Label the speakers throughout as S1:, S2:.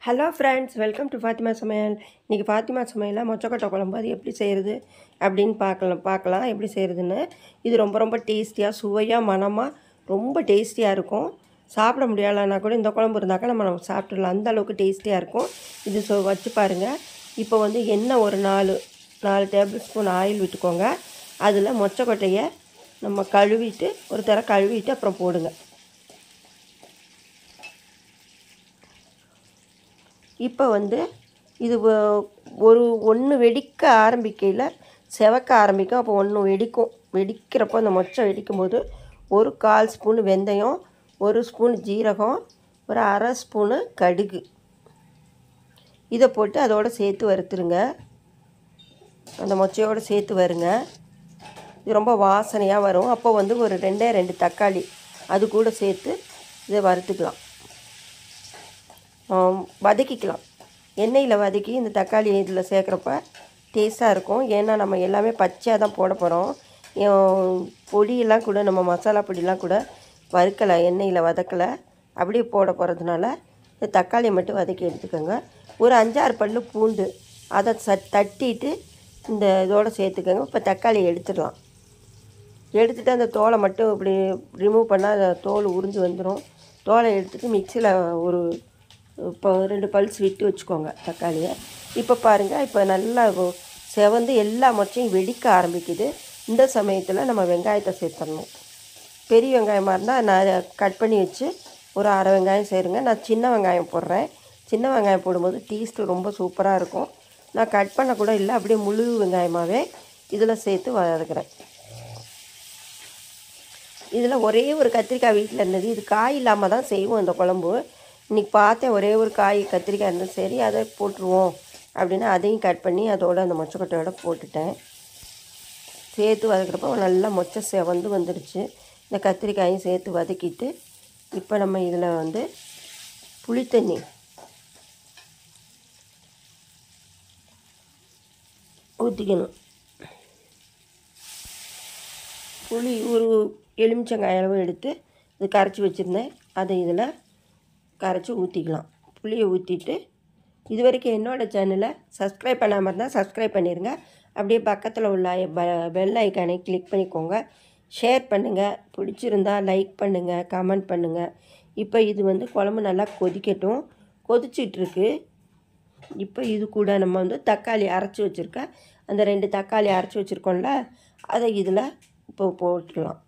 S1: Hello friends, welcome to Fathima Samayal. இன்றைக்கி ஃபாத்திமா சமையலில் மொச்சக்கொட்டை குழம்பு அது எப்படி செய்கிறது அப்படின்னு பார்க்கலாம் எப்படி செய்கிறதுன்னு. இது ரொம்ப ரொம்ப டேஸ்டியாக, சுவையாக, மணமாக ரொம்ப டேஸ்டியாக இருக்கும். சாப்பிட முடியலைன்னா கூட இந்த குழம்பு இருந்தாக்கா நம்ம சாப்பிட்றலாம், அந்த அளவுக்கு டேஸ்டியாக இருக்கும். இது வச்சு பாருங்கள். இப்போ வந்து எண்ணெய் ஒரு 4 டேபிள் ஸ்பூன் ஆயில் விட்டுக்கோங்க. அதில் மொச்சக்கொட்டையை நம்ம கழுவிட்டு ஒரு தடவை கழுவிட்டு அப்புறம் போடுங்க. இப்போ வந்து இது ஒன்று வெடிக்க ஆரம்பிக்கையில் செவக்க ஆரம்பிக்கும். அப்போ ஒன்று வெடிக்கிறப்போ அந்த மொச்சை வெடிக்கும் போது ஒரு 1/4 ஸ்பூன் வெந்தயம், 1 ஸ்பூன் ஜீரகம், ஒரு 1/2 ஸ்பூனு கடுகு இதை போட்டு அதோடு சேர்த்து வறுத்துருங்க. அந்த மொச்சையோடு சேர்த்து வருங்க. இது ரொம்ப வாசனையாக வரும். அப்போ வந்து ஒரு 2 தக்காளி அது கூட சேர்த்து இதை வறுத்துக்கலாம், வதக்கிக்கலாம். எண்ணெயில் வதக்கி இந்த தக்காளி இதில் சேர்க்குறப்ப டேஸ்ட்டாக இருக்கும். ஏன்னா நம்ம எல்லாமே பச்சையாக தான் போட போகிறோம். பொடியெல்லாம் கூட நம்ம மசாலா பொடியெலாம் கூட வறுக்கலை, எண்ணெயில் வதக்கலை, அப்படியே போட போகிறதுனால இந்த தக்காளியை மட்டும் வதக்கி எடுத்துக்கோங்க. ஒரு 5-6 பல் பூண்டு அதை தட்டிட்டு இந்த இதோடு சேர்த்துக்கோங்க. இப்போ தக்காளியை எடுத்துடலாம். எடுத்துகிட்டு அந்த தோலை மட்டும் இப்படி ரிமூவ் பண்ணால் அந்த தோல் உறிஞ்சி வந்துடும். தோலை எடுத்துகிட்டு மிக்சியில் இப்போ 2 பல்ஸ் விட்டு வச்சுக்கோங்க தக்காளியை. இப்போ பாருங்கள், இப்போ நல்லா செவந்து எல்லா மொச்சையும் வெடிக்க ஆரம்பிக்குது. இந்த சமயத்தில் நம்ம வெங்காயத்தை சேர்த்துடணும். பெரிய வெங்காயமாக இருந்தால் நான் கட் பண்ணி வச்சு ஒரு 1/2 வெங்காயம் சேருங்க. நான் சின்ன வெங்காயம் போடுறேன். சின்ன வெங்காயம் போடும்போது டேஸ்ட்டு ரொம்ப சூப்பராக இருக்கும். நான் கட் பண்ண கூட இல்லை, அப்படியே முழு வெங்காயமாகவே இதில் சேர்த்து வதக்குறேன். இதில் ஒரே ஒரு கத்திரிக்காய் வீட்டில் இருந்தது. இது காய் இல்லாமல் தான் செய்வோம் இந்த குழம்பு. இன்றைக்கி பார்த்தேன், ஒரே ஒரு கத்திரிக்காய் இருந்தது. சரி, அதை போட்டுருவோம் அப்படின்னு அதையும் கட் பண்ணி அதோடு அந்த மொச்சக்கொட்டையோடு போட்டுட்டேன். சேர்த்து வதக்கிறப்போ நல்லா மொச்சை செவந்து வந்துடுச்சு. இந்த கத்திரிக்காயும் சேர்த்து வதக்கிட்டு இப்போ நம்ம இதில் வந்து புளித்தண்ணி ஊற்றிக்கணும். புளி ஒரு எலுமிச்சங்காய் அளவு எடுத்து இது கரைச்சி வச்சுருந்தேன். அதை இதில் கரைச்சி ஊற்றிக்கலாம். புளியை ஊற்றிட்டு இது வரைக்கும் என்னோடய சேனலை சப்ஸ்கிரைப் பண்ணாமல் இருந்தால் சப்ஸ்கிரைப் பண்ணிடுங்க. அப்படியே பக்கத்தில் உள்ள பெல் ஐக்கானை கிளிக் பண்ணிக்கோங்க. ஷேர் பண்ணுங்கள், பிடிச்சிருந்தால் லைக் பண்ணுங்கள், கமெண்ட் பண்ணுங்கள். இப்போ இது வந்து குழம்பு நல்லா கொதிக்கட்டும். கொதிச்சிட்ருக்கு. இப்போ இது கூட நம்ம வந்து தக்காளி அரைச்சி வச்சுருக்க அந்த 2 தக்காளி அரைச்சி வச்சுருக்கோம்ல, அதை இதில் இப்போ போட்டுடலாம்.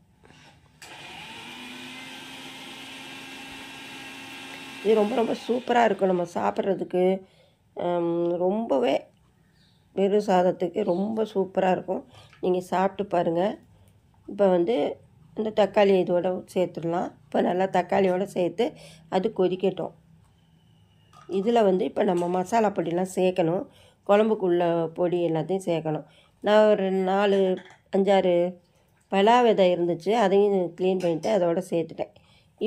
S1: இது ரொம்ப ரொம்ப சூப்பராக இருக்கும் நம்ம சாப்பிட்றதுக்கு. ரொம்பவே வெறும் சாதத்துக்கு ரொம்ப சூப்பராக இருக்கும். நீங்கள் சாப்பிட்டு பாருங்கள். இப்போ வந்து இந்த தக்காளி இதோட சேர்த்துடலாம். இப்போ நல்லா தக்காளியோடு சேர்த்து அது கொதிக்கட்டும். இதில் வந்து இப்போ நம்ம மசாலா பொடியெலாம் சேர்க்கணும். குழம்புக்குள்ள பொடி எல்லாத்தையும் சேர்க்கணும். நான் ஒரு 4-5-6 பலா விதை இருந்துச்சு, அதையும் க்ளீன் பண்ணிவிட்டு அதோடு சேர்த்துட்டேன்.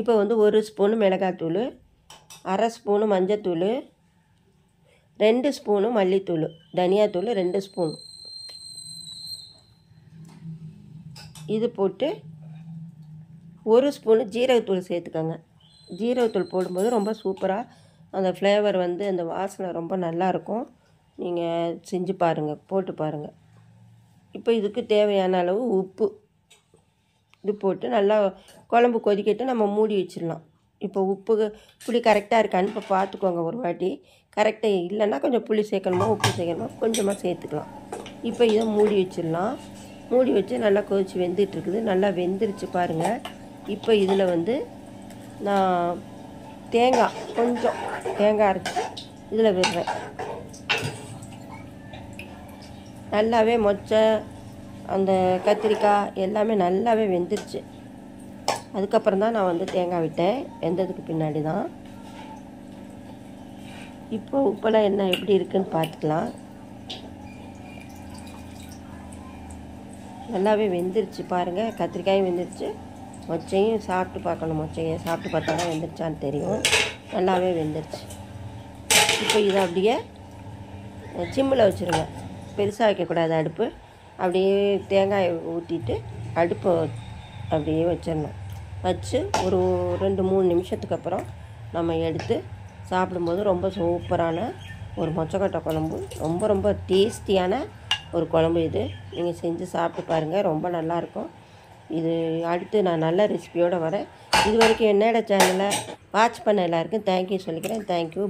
S1: இப்போ வந்து 1 ஸ்பூனு மிளகாத்தூள், 1/2 ஸ்பூனு மஞ்சத்தூள், 2 ஸ்பூனு மல்லித்தூள், தனியாத்தூள் 2 ஸ்பூன் இது போட்டு 1 ஸ்பூனு ஜீரகத்தூள் சேர்த்துக்கோங்க. ஜீரகத்தூள் போடும்போது ரொம்ப சூப்பராக அந்த ஃப்ளேவர் வந்து அந்த வாசனை ரொம்ப நல்லாயிருக்கும். நீங்கள் செஞ்சு பாருங்கள், போட்டு பாருங்கள். இப்போ இதுக்கு தேவையான அளவு உப்பு இது போட்டு நல்லா குழம்பு கொதிக்கிட்டு நம்ம மூடி வச்சிடலாம். இப்போ உப்பு புளி கரெக்டாக இருக்கான்னு இப்போ பார்த்துக்கோங்க ஒரு வாட்டி. கரெக்டாக இல்லைன்னா கொஞ்சம் புளி சேர்க்கணுமா உப்பு சேர்க்கணுமா கொஞ்சமாக சேர்த்துக்கலாம். இப்போ இதை மூடி வச்சிடலாம். மூடி வச்சு நல்லா கொதித்து வெந்துட்டுருக்குது. நல்லா வெந்துருச்சு பாருங்கள். இப்போ இதில் வந்து நான் கொஞ்சம் தேங்காய் அரைச்சி இதில் விடுறேன். நல்லாவே மொச்சை அந்த கத்திரிக்காய் எல்லாமே நல்லாவே வெந்துருச்சு. அதுக்கப்புறம் தான் நான் வந்து தேங்காய் விட்டேன், வெந்ததுக்கு பின்னாடி தான். இப்போ உப்பெல்லாம் என்ன எப்படி இருக்குதுன்னு பார்த்துக்கலாம். நல்லாவே வெந்துருச்சு பாருங்கள். கத்திரிக்காயும் வெந்துருச்சு, மொச்சையும் சாப்பிட்டு பார்க்கணும். மொச்சையை சாப்பிட்டு பார்த்தா தான் வெந்துருச்சான்னு தெரியும். நல்லாவே வெந்துருச்சு. இப்போ இதை அப்படியே சிம்மில் வச்சுருங்க. பெருசாக வைக்கக்கூடாது அடுப்பு. அப்படியே தேங்காயை ஊற்றிட்டு அடுப்பை அப்படியே வச்சிடணும். வச்சு ஒரு 2-3 நிமிஷத்துக்கு அப்புறம் நம்ம எடுத்து சாப்பிடும்போது ரொம்ப சூப்பரான ஒரு மொச்சக்கொட்டை குழம்பு, ரொம்ப ரொம்ப டேஸ்டியான ஒரு குழம்பு இது. நீங்கள் செஞ்சு சாப்பிட்டு பாருங்கள், ரொம்ப நல்லாயிருக்கும். இது அடுத்து நான் நல்ல ரெசிபியோடு வரேன். இது வரைக்கும் என்னோடய சேனலை வாட்ச் பண்ண எல்லாருக்கும் தேங்க்யூ சொல்லிக்கிறேன். தேங்க்யூ.